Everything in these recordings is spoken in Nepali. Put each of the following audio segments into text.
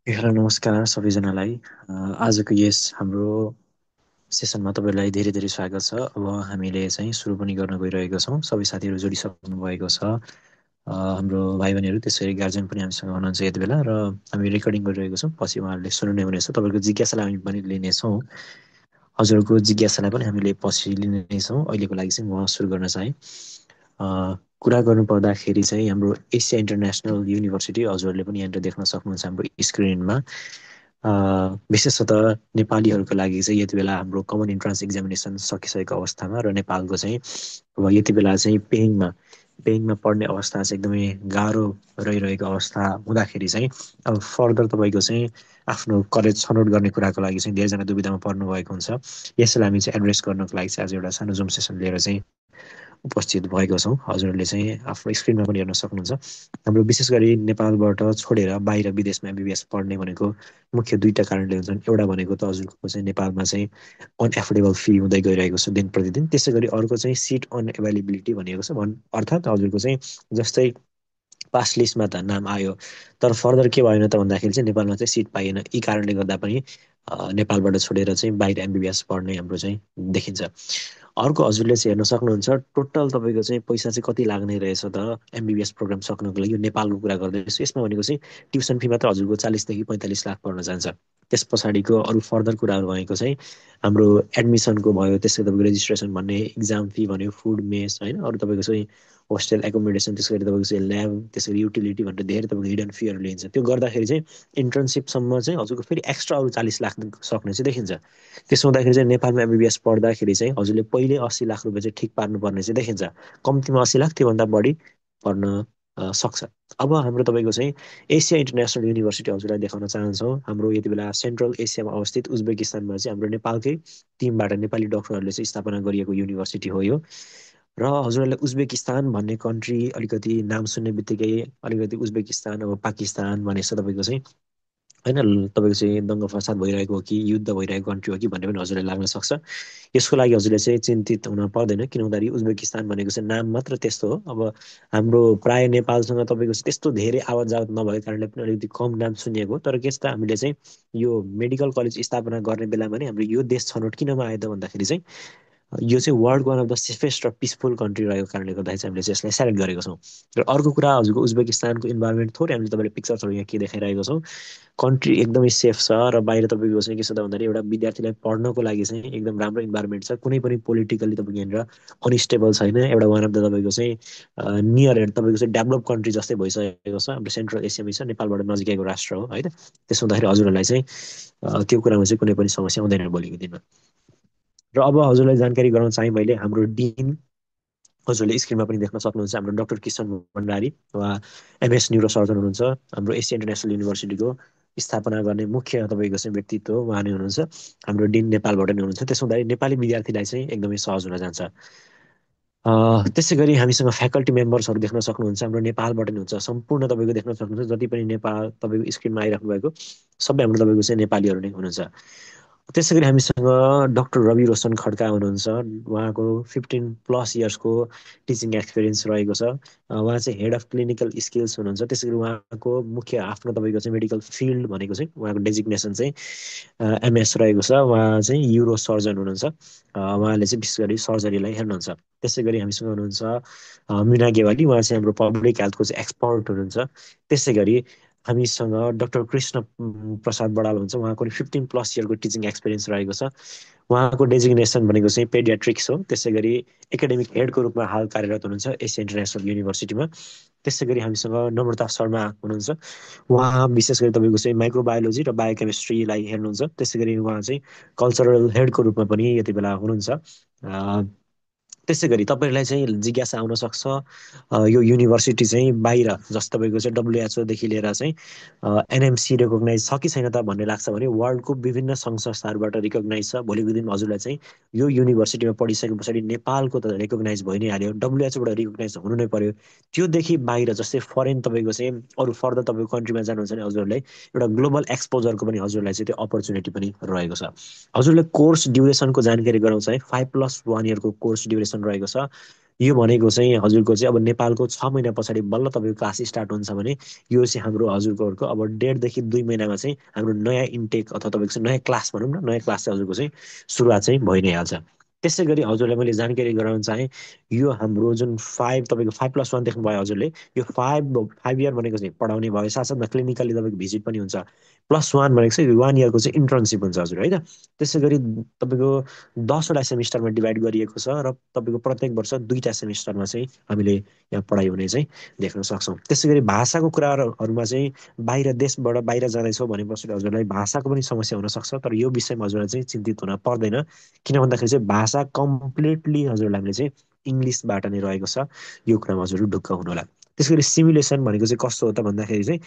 हेलो नमस्कार सबैजनालाई। आजको यस हाम्रो सेसनमा तपाईँलाई धेरै धेरै स्वागत छ। अब हामीले चाहिँ सुरु पनि गर्न गइरहेको छौँ। सबै साथीहरू जोडिसक्नु भएको छ। हाम्रो भाइ बहिनीहरू त्यसरी गार्जेन पनि हामीसँग हुनुहुन्छ यति बेला र हामी रेकर्डिङ गरिरहेको छौँ। पछि उहाँहरूले सुन्नुहुने हुनेछ। तपाईँको जिज्ञासालाई हामी पनि लिनेछौँ। हजुरको जिज्ञासालाई पनि हामीले पछि लिनेछौँ। अहिलेको लागि चाहिँ म सुरु गर्न चाहेँ। कुरा गर्नु पर्दाखेरि चाहिँ हाम्रो एसिया इन्टरनेसनल युनिभर्सिटी हजुरहरूले पनि यहाँनिर देख्न सक्नुहुन्छ हाम्रो स्क्रिनमा। विशेषतः नेपालीहरूको लागि चाहिँ यति बेला हाम्रो कमन इन्ट्रान्स एक्जामिनेसन सकिसकेको अवस्थामा र नेपालको चाहिँ अब यति बेला चाहिँ पेइङमा पढ्ने अवस्था चाहिँ एकदमै गाह्रो रहिरहेको अवस्था हुँदाखेरि चाहिँ अब फर्दर तपाईँको चाहिँ आफ्नो कलेज छनौट गर्ने कुराको लागि चाहिँ धेरैजना दुविधामा पर्नु भएको हुन्छ। यसलाई हामी चाहिँ एड्रेस गर्नको लागि चाहिँ आज एउटा सानो जुम सेसन लिएर चाहिँ उपस्थित भएको छौँ। हजुरहरूले चाहिँ आफ्नो स्क्रिनमा पनि हेर्न सक्नुहुन्छ। हाम्रो विशेष गरी नेपालबाट छोडेर बाहिर विदेशमा एमबिबिएस पढ्ने भनेको मुख्य दुईवटा कारणले हुन्छन्। एउटा भनेको त हजुरको चाहिँ नेपालमा चाहिँ अनएफोर्डेबल फी हुँदै गइरहेको छ दिन प्रतिदिन। त्यसै गरी अर्को चाहिँ सिट अनएभाइलेबिलिटी भनिएको छ। अर्थात् हजुरको चाहिँ जस्तै पास लिस्टमा त नाम आयो तर फर्दर के भएन त भन्दाखेरि चाहिँ नेपालमा चाहिँ सिट पाइएन। यी कारणले गर्दा पनि नेपालबाट छोडेर चाहिँ बाहिर एमबिबिएस पढ्ने हाम्रो चाहिँ देखिन्छ। अर्को हजुरले चाहिँ हेर्न सक्नुहुन्छ टोटल तपाईँको चाहिँ पैसा चाहिँ कति लाग्ने रहेछ त एमबिबिएस प्रोग्राम सक्नको लागि। यो नेपालको कुरा गर्दैछु। यसमा भनेको चाहिँ ट्युसन फी मात्र हजुरको 40 देखि 45 लाख पर्न जान्छ। त्यस पछाडिको अरू फर्दर कुराहरू भनेको चाहिँ हाम्रो एडमिसनको भयो, त्यसै तपाईँको रेजिस्ट्रेसन भन्ने, इक्जाम फी भन्यो, फुड मेस होइन, अरू तपाईँको चाहिँ होस्टेल एकोमोडेसन, त्यसै गरी तपाईँको चाहिँ ल्याब, त्यसै गरी युटिलिटी भनेर धेरै तपाईँको हिडन फीहरू लिन्छ। त्यो गर्दाखेरि चाहिँ इन्टर्नसिपसम्म चाहिँ हजुरको फेरि एक्स्ट्रा अरू 40 लाख सक्ने चाहिँ देखिन्छ। त्यसो हुँदाखेरि चाहिँ नेपालमा एमबिबिएस पढ्दाखेरि चाहिँ हजुरले पहिले 80 लाख रुपियाँ चाहिँ ठिक पार्नुपर्ने चाहिँ देखिन्छ। कम्तीमा 80 लाख, त्योभन्दा बढी पर्न सक्छ। अब हाम्रो तपाईँको चाहिँ एसिया इन्टरनेसनल युनिभर्सिटी हजुरलाई देखाउन चाहन्छौँ। हाम्रो यति बेला सेन्ट्रल एसियामा अवस्थित उज्बेकिस्तानमा चाहिँ हाम्रो नेपालकै टिमबाट नेपाली डक्टरहरूले चाहिँ स्थापना गरिएको युनिभर्सिटी हो यो। र हजुरहरूलाई उज्बेकिस्तान भन्ने कन्ट्री अलिकति नाम सुन्ने बित्तिकै अलिकति उज्बेकिस्तान अब पाकिस्तान भनेपछि तपाईँको चाहिँ होइन तपाईँको चाहिँ दङ्ग फसाद भइरहेको हो कि युद्ध भइरहेको कन्ट्री हो कि भन्ने पनि हजुरलाई लाग्न सक्छ। यसको लागि हजुरले चाहिँ चिन्तित हुन पर्दैन। किन भन्दाखेरि उज्बेकिस्तान भनेको चाहिँ नाम मात्र त्यस्तो हो। अब हाम्रो प्राय नेपालसँग तपाईँको चाहिँ त्यस्तो धेरै आवत जावत नभएको कारणले पनि अलिकति कम नाम सुनिएको हो। तर के छ त हामीले चाहिँ यो मेडिकल कलेज स्थापना गर्ने बेलामा नि हाम्रो यो देश छनौट किनमा आयो त भन्दाखेरि चाहिँ यो चाहिँ वर्ल्डको वान अफ द सेफेस्ट र पिसफुल कन्ट्री रहेको कारणले गर्दाखेरि चाहिँ हामीले चाहिँ यसलाई सेलेक्ट गरेको छौँ। र अर्को कुरा हजुरको उज्बेकिस्तानको इन्भाइरोमेन्ट थोरै हामीले तपाईँले पिक्चर्सहरू यहाँ के देखाइरहेको छौँ। कन्ट्री एकदमै सेफ छ र बाहिर तपाईँको चाहिँ के छ त भन्दाखेरि एउटा विद्यार्थीलाई पढ्नको लागि चाहिँ एकदम राम्रो इन्भाइरोमेन्ट छ। कुनै पनि पोलिटिकल्ली तपाईँको यहाँनिर अनस्टेबल छैन। एउटा वान अफ द तपाईँको चाहिँ नियर एन्ड तपाईँको चाहिँ डेभलप कन्ट्री जस्तै भइसकेको छ। हाम्रो सेन्ट्रल एसियामै छ, नेपालबाट नजिकैको राष्ट्र हो है त। त्यसो हुँदाखेरि हजुरहरूलाई चाहिँ त्यो कुरामा चाहिँ कुनै पनि समस्या हुँदैन भोलिको दिनमा। र अब हजुरलाई जानकारी गराउन चाहेँ मैले हाम्रो डिन हजुरले स्क्रिनमा पनि देख्न सक्नुहुन्छ हाम्रो डाक्टर किशन भण्डारी। उहाँ एमएस न्युरो सर्जन हुनुहुन्छ। हाम्रो एसिया इन्टरनेसनल युनिभर्सिटीको स्थापना गर्ने मुख्य तपाईँको चाहिँ व्यक्तित्व उहाँ नै हुनुहुन्छ। हाम्रो डिन नेपालबाट नै हुनुहुन्छ। त्यसो हुँदाखेरि नेपाली विद्यार्थीलाई चाहिँ एकदमै सहज हुन जान्छ। त्यसै गरी हामीसँग फ्याकल्टी मेम्बर्सहरू देख्न सक्नुहुन्छ। हाम्रो नेपालबाट नै हुन्छ सम्पूर्ण तपाईँको देख्न सक्नुहुन्छ। जति पनि नेपाल तपाईँको स्क्रिनमा आइराख्नु भएको सबै हाम्रो तपाईँको चाहिँ नेपालीहरू नै हुनुहुन्छ। त्यसै गरी हामीसँग डाक्टर रवि रोशन खड्का हुनुहुन्छ। उहाँको 15+ इयर्सको टिचिङ एक्सपिरियन्स रहेको छ। उहाँ चाहिँ हेड अफ क्लिनिकल स्किल्स हुनुहुन्छ। त्यसै गरी उहाँको मुख्य आफ्नो तपाईँको चाहिँ मेडिकल फिल्ड भनेको चाहिँ उहाँको डेजिग्नेसन चाहिँ एमएस रहेको छ। उहाँ चाहिँ युरो सर्जन हुनुहुन्छ। उहाँले चाहिँ विशेष गरी सर्जरीलाई हेर्नुहुन्छ। त्यसै गरी हामीसँग हुनुहुन्छ मिना गेवाली। उहाँ चाहिँ हाम्रो पब्लिक हेल्थको चाहिँ एक्सपर्ट हुनुहुन्छ। त्यसै गरी हामीसँग डाक्टर कृष्ण प्रसाद बडाल हुन्छ। उहाँको 15+ इयरको टिचिङ एक्सपिरियन्स रहेको छ। उहाँको डेजिग्नेसन भनेको चाहिँ पेडियाट्रिक्स हो। त्यसै गरी एकाडेमिक हेडको रूपमा हाल कार्यरत हुनुहुन्छ एसिया इन्टरनेसनल युनिभर्सिटीमा। त्यसै गरी हामीसँग नम्रता शर्मा हुनुहुन्छ। उहाँ विशेष गरी तपाईँको चाहिँ माइक्रोबायोलोजी र बायोकेमिस्ट्रीलाई हेर्नुहुन्छ। त्यसै गरी उहाँ चाहिँ कल्चरल हेडको रूपमा पनि यति बेला हुनुहुन्छ। त्यसै गरी तपाईँहरूलाई चाहिँ जिज्ञासा आउन सक्छ यो युनिभर्सिटी चाहिँ बाहिर जस्तो तपाईँको चाहिँ डब्लुएचओदेखि लिएर चाहिँ एनएमसी रिकगनाइज छ कि छैन त भन्ने लाग्छ भने वर्ल्डको विभिन्न सङ्घ संस्थाहरूबाट रिकगनाइज छ। भोलिको दिनमा हजुरलाई चाहिँ यो युनिभर्सिटीमा पढिसके पछाडि नेपालको त रिकगनाइज भइ नै हाल्यो, डब्लुएचओबाट रिकगनाइज हुनु नै पर्यो। त्योदेखि बाहिर जस्तै फरेन तपाईँको चाहिँ अरू फर्दर तपाईँको कन्ट्रीमा जानुहुन्छ भने हजुरलाई एउटा ग्लोबल एक्सपोजरको पनि हजुरलाई चाहिँ त्यो अपर्च्युनिटी पनि रहेको छ। हजुरले कोर्स ड्युरेसनको जानकारी गराउँछ है। 5+1 इयरको कोर्स ड्युरेसन रहेको छ। यो भनेको चाहिँ हजुरको चाहिँ अब नेपालको 6 महिना पछाडि बल्ल तपाईँको क्लास स्टार्ट हुन्छ भने यो चाहिँ हाम्रो हजुरकोहरूको अब 1.5 देखि 2 महिनामा चाहिँ हाम्रो नयाँ इन्टेक अथवा तपाईँको चाहिँ नयाँ क्लास भनौँ न, नयाँ क्लास चाहिँ हजुरको चाहिँ सुरुवात चाहिँ भइ नै हाल्छ। त्यसै गरी हजुरलाई मैले जानकारी गराउन चाहेँ, यो हाम्रो जुन तपाईँको 5+1 देख्नुभयो हजुरले, यो 5 इयर भनेको चाहिँ पढाउने भयो, साथसाथमा क्लिनिकली तपाईँको भिजिट पनि हुन्छ। +1 भनेको चाहिँ 1 इयरको चाहिँ इन्टर्नसिप हुन्छ हजुर, है त। त्यसै गरी तपाईँको 10वटा सेमिस्टरमा डिभाइड गरिएको छ र तपाईँको प्रत्येक वर्ष 2टा सेमिस्टरमा चाहिँ हामीले यहाँ पढाइ हुने चाहिँ देख्न सक्छौँ। त्यसै गरी भाषाको कुराहरूमा चाहिँ बाहिर देशबाट बाहिर जाँदैछौँ भनेपछि हजुरलाई भाषाको पनि समस्या हुनसक्छ, तर यो विषयमा हजुरलाई चाहिँ चिन्तित हुन पर्दैन। किन भन्दाखेरि चाहिँ भाषा कम्प्लिटली हजुरलाई हामीले चाहिँ इङ्ग्लिसबाट नै रहेको छ। यो कुरामा हजुर ढुक्क हुनुहोला। त्यसै गरी सिमुलेसन भनेको चाहिँ कस्तो हो त भन्दाखेरि चाहिँ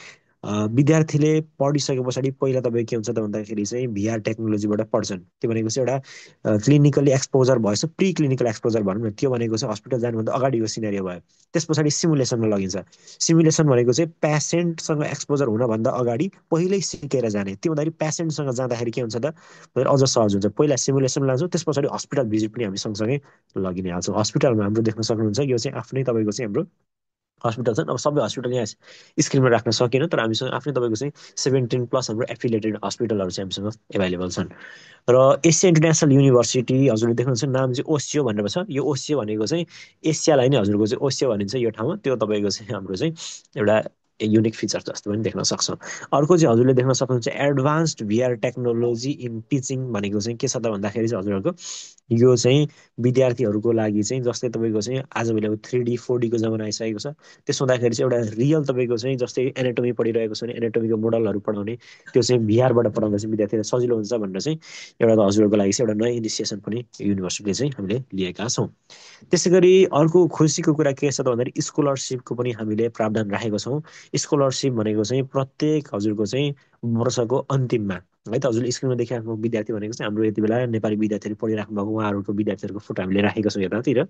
विद्यार्थीले पढिसके पछाडि पहिला तपाईँ के हुन्छ त भन्दाखेरि चाहिँ भिआर टेक्नोलोजीबाट पढ्छन्। त्यो भनेको चाहिँ एउटा क्लिनिकली एक्सपोजर भएछ, प्री क्लिनिकल एक्सपोजर भनौँ न, त्यो भनेको चाहिँ हस्पिटल जानुभन्दा अगाडिको सिनेरियो भयो। त्यस पछाडि सिमुलेसनमा लगिन्छ। सिमुलेसन भनेको चाहिँ पेसेन्टसँग एक्सपोजर हुनभन्दा अगाडि पहिल्यै सिकेर जाने। त्यो भन्दाखेरि पेसेन्टसँग जाँदाखेरि के हुन्छ त भन्दाखेरि अझ सहज हुन्छ। पहिला सिमुलेसन लान्छौँ, त्यस पछाडि हस्पिटल भिजिट पनि हामी सँगसँगै लगि नै हाल्छौँ। हस्पिटलमा हाम्रो देख्न सक्नुहुन्छ यो चाहिँ आफ्नै तपाईँको चाहिँ हाम्रो हस्पिटल छन्। अब सबै हस्पिटल यहाँ स्क्रिनमा राख्न सकिएन, तर हामीसँग आफ्नै तपाईँको चाहिँ 17+ हाम्रो एफिलिएटेड हस्पिटलहरू चाहिँ हामीसँग एभाइलेबल छन्। र एसिया इन्टरनेसनल युनिभर्सिटी हजुरले देख्नुहुन्छ नाम चाहिँ ओसियो भनेर छ। यो ओसियो भनेको चाहिँ एसियालाई नै हजुरको चाहिँ ओसियो भनिन्छ यो ठाउँमा। त्यो तपाईँको चाहिँ हाम्रो चाहिँ एउटा युनिक फिचर जस्तो पनि देख्न सक्छौँ। अर्को चाहिँ हजुरले देख्न सक्नुहुन्छ एडभान्स्ड भिआर टेक्नोलोजी इन टिचिङ भनेको चाहिँ के छ त भन्दाखेरि चाहिँ हजुरहरूको यो चाहिँ विद्यार्थीहरूको लागि चाहिँ जस्तै तपाईँको चाहिँ आजभोलि अब 3D 4Dको जमाना आइसकेको छ। त्यसो हुँदाखेरि चाहिँ एउटा रियल तपाईँको चाहिँ जस्तै एनाटोमी पढिरहेको छ भने एनाटोमीको मोडलहरू पढाउने, त्यो चाहिँ भिआरबाट पढाउँदा चाहिँ विद्यार्थीलाई सजिलो हुन्छ भनेर चाहिँ एउटा त हजुरहरूको लागि चाहिँ एउटा नयाँ इनिसिएसन पनि युनिभर्सिटीले चाहिँ हामीले लिएका छौँ। त्यसै गरी अर्को खुसीको कुरा के छ त भन्दाखेरि स्कोलरसिपको पनि हामीले प्रावधान राखेको छौँ। स्कोलरसिप भनेको चाहिँ प्रत्येक हजुरको चाहिँ वर्षको अन्तिममा, है त, हजुरले स्क्रिनमा देखिराख्नु विद्यार्थी भनेको चाहिँ हाम्रो यति बेला नेपाली विद्यार्थीहरू पढिराख्नु भएको उहाँहरूको विद्यार्थीहरूको फोटो हामीले राखेका छौँ यतातिर।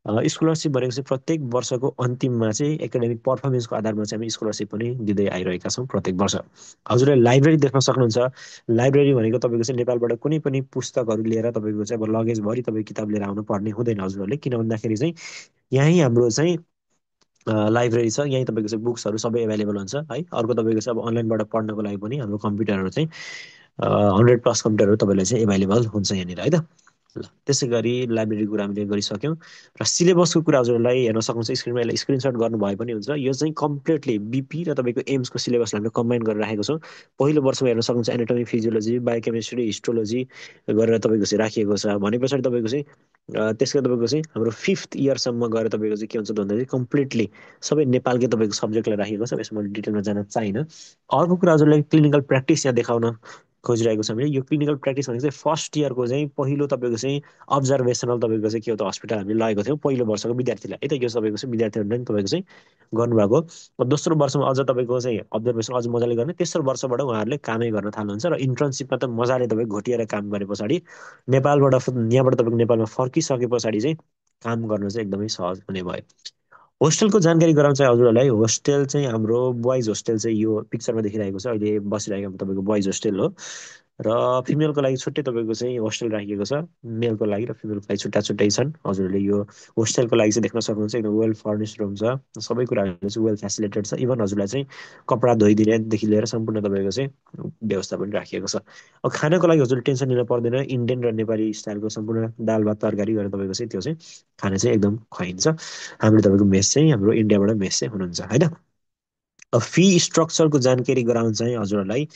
स्कोलरसिप भनेको चाहिँ प्रत्येक वर्षको अन्तिममा चाहिँ एकाडेमिक पर्फर्मेन्सको आधारमा चाहिँ हामी स्कोलरसिप पनि दिँदै आइरहेका छौँ प्रत्येक वर्ष। हजुरले लाइब्रेरी देख्न सक्नुहुन्छ। लाइब्रेरी भनेको तपाईँको चाहिँ नेपालबाट कुनै पनि पुस्तकहरू लिएर तपाईँको चाहिँ अब लगेजभरि तपाईँ किताब लिएर आउनु पर्ने हुँदैन हजुरहरूले। किन भन्दाखेरि चाहिँ यहीँ हाम्रो चाहिँ लाइब्रेरी छ, यहीँ तपाईँको चाहिँ बुक्सहरू सबै एभाइलेबल हुन्छ, है। अर्को तपाईँको चाहिँ अब अनलाइनबाट पढ्नको लागि पनि हाम्रो कम्प्युटरहरू चाहिँ 100+ कम्प्युटरहरू तपाईँलाई चाहिँ एभाइलेबल हुन्छ यहाँनिर, है त। ल, त्यसै गरी लाइब्रेरीको कुरा हामीले गरिसक्यौँ। र सिलेबसको कुरा हजुरलाई हेर्न सक्नुहुन्छ स्क्रिनमा, यसलाई स्क्रिनसट गर्नुभए पनि हुन्छ। यो चाहिँ कम्प्लिटली बिपी र तपाईँको एम्सको सिलेबसलाई हामीले कम्बाइन गरेर राखेको छौँ। पहिलो वर्षमा हेर्न सक्नुहुन्छ एनाटोमी, फिजियोलोजी, बायोकेमिस्ट्री, हिस्टोलोजी गरेर तपाईँको चाहिँ राखिएको छ। भने पछाडि तपाईँको चाहिँ त्यसको तपाईँको चाहिँ हाम्रो 5th इयरसम्म गएर तपाईँको चाहिँ के हुन्छ त भन्दाखेरि कम्प्लिटली सबै नेपालकै तपाईँको सब्जेक्टलाई राखेको छ। यसमा मैले डिटेलमा जान चाहिनँ। अर्को कुरा हजुरलाई क्लिनिकल प्र्याक्टिस यहाँ देखाउन खोजिरहेको छ भने यो क्लिनिकल प्र्याक्टिस भनेको चाहिँ फर्स्ट इयरको चाहिँ पहिलो तपाईँको चाहिँ अब्जर्भेसनल तपाईँको चाहिँ के हो त हस्पिटल हामीले लगेको थियौँ पहिलो वर्षको विद्यार्थीलाई, है त। यो तपाईँको चाहिँ विद्यार्थीहरूले पनि तपाईँको चाहिँ गर्नुभएको। दोस्रो वर्षमा अझ तपाईँको चाहिँ अब्जर्भेसन अझ मजाले गर्ने, तेस्रो वर्षबाट उहाँहरूले कामै गर्न थाल्नुहुन्छ र इन्टर्नसिपमा त मजाले तपाईँ घोटिएर काम गरे पछाडि नेपालबाट यहाँबाट तपाईँको नेपालमा फर्किसके पछाडि चाहिँ काम गर्न चाहिँ एकदमै सहज हुने भयो। होस्टेलको जानकारी गराउन चाहिँ हजुरहरूलाई, होस्टेल चाहिँ हाम्रो बोइज होस्टेल चाहिँ यो पिक्चरमा देखिरहेको छ अहिले बसिरहेको तपाईँको बोइज होस्टेल हो। र फिमेलको लागि छुट्टै तपाईँको चाहिँ होस्टेल राखिएको छ। मेलको लागि र फिमेलको लागि छुट्टा छुट्टै छन्। हजुरहरूले यो होस्टेलको लागि चाहिँ देख्न सक्नुहुन्छ एकदम वेल फर्निस्ड रुम छ, सबै कुराहरू चाहिँ वेल फेसिलिटेड छ। इभन हजुरलाई चाहिँ कपडा धोइदिनेदेखि लिएर सम्पूर्ण तपाईँको चाहिँ व्यवस्था पनि राखिएको छ। अब खानाको लागि हजुरले टेन्सन लिन पर्दैन। इन्डियन र नेपाली स्टाइलको सम्पूर्ण दाल भात तरकारी गरेर तपाईँको चाहिँ त्यो चाहिँ खाना चाहिँ एकदम खुवाइन्छ। हाम्रो तपाईँको मेस चाहिँ हाम्रो इन्डियाबाट मेस चाहिँ हुनुहुन्छ, होइन। अब फी स्ट्रक्चरको जानकारी गराउन चाहिँ हजुरहरूलाई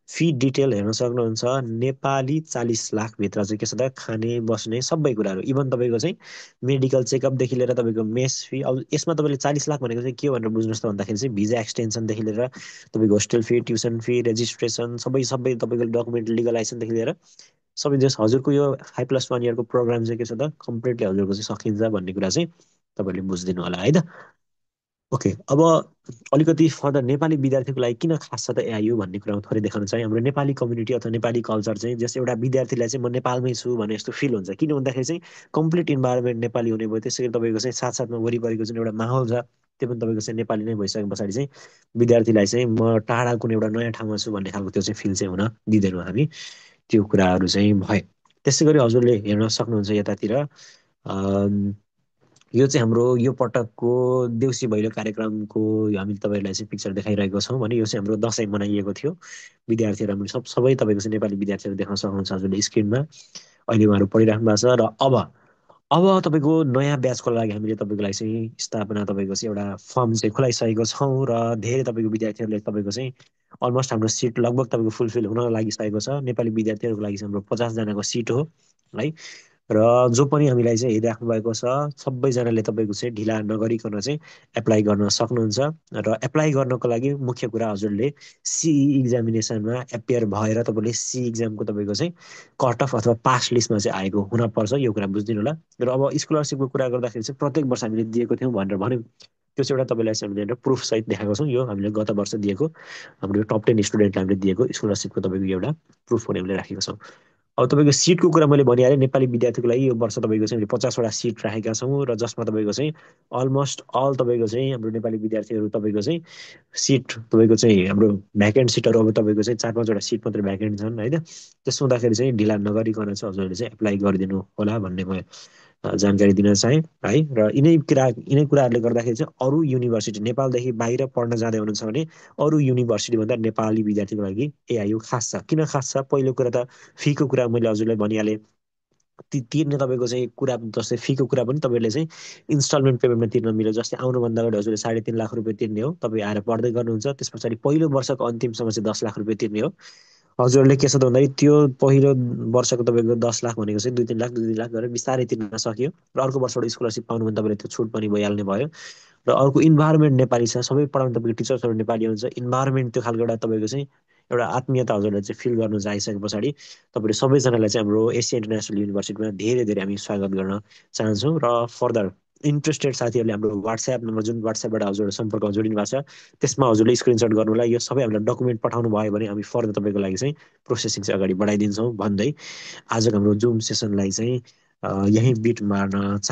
फी डिटेल हेर्न सक्नुहुन्छ। नेपाली 40 लाखभित्र चाहिँ के छ त खाने बस्ने सबै कुराहरू, इभन तपाईँको चाहिँ मेडिकल चेकअपदेखि लिएर तपाईँको मेस फी। अब यसमा तपाईँले 40 लाख भनेको चाहिँ के हो भनेर बुझ्नुहोस् त भन्दाखेरि चाहिँ भिजा एक्सटेन्सनदेखि लिएर तपाईँको hostel fee, tuition fee, registration सबै सबै तपाईँको डकुमेन्ट लिगलाइजेसनदेखि लिएर सबै जस हजुरको यो 5+1 इयरको प्रोग्राम चाहिँ के छ त कम्प्लिटली हजुरको चाहिँ सकिन्छ भन्ने कुरा चाहिँ तपाईँले बुझिदिनु होला, है त। ओके, अब अलिकति फर्दर नेपाली विद्यार्थीको लागि किन खास छ त एआइयु भन्ने कुरामा थोरै देखाउन चाहिँ हाम्रो नेपाली कम्युनिटी अथवा नेपाली कल्चर चाहिँ जस एउटा विद्यार्थीलाई चाहिँ म नेपालमै छु भने जस्तो फिल हुन्छ। किन भन्दाखेरि चाहिँ कम्प्लिट इन्भाइरोमेन्ट नेपाली हुने भयो। त्यसै गरी तपाईँको चाहिँ साथसाथमा वरिपरिको जुन एउटा माहौल छ त्यो पनि तपाईँको चाहिँ नेपाली नै भइसके पछाडि चाहिँ विद्यार्थीलाई चाहिँ म टाढा कुनै एउटा नयाँ ठाउँमा छु भन्ने खालको त्यो चाहिँ फिल चाहिँ हुन दिँदैनौँ हामी। त्यो कुराहरू चाहिँ भए। त्यसै गरी हजुरले हेर्न सक्नुहुन्छ यतातिर यो चाहिँ हाम्रो यो पटकको देउसी भैलो कार्यक्रमको हामीले तपाईँहरूलाई चाहिँ पिक्चर देखाइरहेको छौँ भने यो चाहिँ हाम्रो दसैँ मनाइएको थियो। विद्यार्थीहरू हामी सबै तपाईँको चाहिँ नेपाली विद्यार्थीहरू देख्न सक्नुहुन्छ हजुरले स्क्रिनमा। अहिले उहाँहरू पढिराख्नु भएको छ। र अब तपाईँको नयाँ ब्याचको लागि हामीले तपाईँको लागि चाहिँ स्थापना तपाईँको चाहिँ एउटा फर्म चाहिँ खुलाइसकेको छौँ र धेरै तपाईँको विद्यार्थीहरूले तपाईँको चाहिँ अलमोस्ट हाम्रो सिट लगभग तपाईँको फुलफिल हुन लागिसकेको छ। नेपाली विद्यार्थीहरूको लागि चाहिँ हाम्रो 50जनाको सिट हो है। र जो पनि हामीलाई चाहिँ हेरिराख्नु भएको छ सबैजनाले तपाईँको चाहिँ ढिला नगरिकन चाहिँ एप्लाई गर्न सक्नुहुन्छ। र एप्लाई गर्नको लागि मुख्य कुरा हजुरले सिई इक्जामिनेसनमा एपियर भएर तपाईँले सी इक्जामको तपाईँको चाहिँ कट अफ अथवा पास लिस्टमा चाहिँ आएको हुनपर्छ, यो कुरा बुझिदिनु होला। र अब स्कलरसिपको कुरा गर्दाखेरि चाहिँ प्रत्येक वर्ष हामीले दिएको थियौँ भनेर भन्यौँ, त्यो चाहिँ एउटा तपाईँलाई चाहिँ हामीले प्रुफ सहित देखाएको छौँ। यो हामीले गत वर्ष दिएको हाम्रो टप 10 स्टुडेन्टलाई हामीले दिएको स्कलरसिपको तपाईँको एउटा प्रुफ पनि हामीले राखेको छौँ। अब तपाईँको सिटको कुरा मैले भनिहालेँ, नेपाली विद्यार्थीको लागि यो वर्ष तपाईँको चाहिँ 50वटा सिट राखेका छौँ र जसमा तपाईँको चाहिँ अलमोस्ट अल तपाईँको चाहिँ हाम्रो नेपाली विद्यार्थीहरू तपाईँको चाहिँ सिट तपाईँको चाहिँ हाम्रो भ्याकेन्ट सिटहरू अब तपाईँको चाहिँ 4-5वटा सिट मात्रै भ्याकेन्ट छन् होइन। त्यसो हुँदाखेरि चाहिँ ढिला नगरिकन चाहिँ हजुरहरूले चाहिँ एप्लाई गरिदिनु होला भन्ने म जानकारी दिन चाहेँ है। र यिनै कुराहरूले गर्दाखेरि चाहिँ अरू युनिभर्सिटी नेपालदेखि बाहिर पढ्न जाँदै हुनुहुन्छ भने अरू युनिभर्सिटीभन्दा नेपाली विद्यार्थीको लागि एआइयु खास छ। किन खास छ? पहिलो कुरा त फीको कुरा मैले हजुरलाई भनिहालेँ। तिर्ने तपाईँको चाहिँ कुरा जस्तै फीको कुरा पनि तपाईँहरूले चाहिँ इन्स्टलमेन्ट पेमेन्टमा तिर्न मिल्यो। जस्तै आउनुभन्दा अगाडि हजुरले 3.5 लाख रुपियाँ तिर्ने हो, तपाईँ आएर पढ्दै गर्नुहुन्छ। त्यस पछाडि पहिलो वर्षको अन्तिमसम्म चाहिँ 10 लाख रुपियाँ तिर्ने हो। हजुरहरूले के छ त भन्दाखेरि त्यो पहिलो वर्षको तपाईँको 10 लाख भनेको चाहिँ 2-3 लाख 2-3 लाख गरेर बिस्तारै तिर्न सक्यो। र अर्को वर्षबाट स्कलरसिप पाउनु भने तपाईँले त्यो छुट पनि भइहाल्ने भयो। र अर्को इन्भाइरोमेन्ट नेपाली छ, सबै पढाउने तपाईँको टिचर्सहरू नेपाली हुन्छ। इन्भाइरोमेन्ट त्यो खालको एउटा तपाईँको चाहिँ एउटा आत्मीयता हजुरलाई चाहिँ फिल गर्नु जाइसके पछाडि तपाईँले सबैजनालाई चाहिँ हाम्रो एसिया इन्टरनेसनल युनिभर्सिटीमा धेरै धेरै हामी स्वागत गर्न चाहन्छौँ। र फर्दर इन्ट्रेस्टेड साथीहरूले हाम्रो वाट्सएप नम्बर, जुन वाट्सएपबाट हजुर सम्पर्क जोडिनु भएको छ, त्यसमा हजुरले स्क्रिनसट गर्नुलाई यो सबै हामीलाई डकुमेन्ट पठाउनु भयो भने हामी फर्दर तपाईँको लागि चाहिँ प्रोसेसिङ चाहिँ अगाडि बढाइदिन्छौँ भन्दै आजको हाम्रो जुम सेसनलाई चाहिँ यहीँ बिट मार्न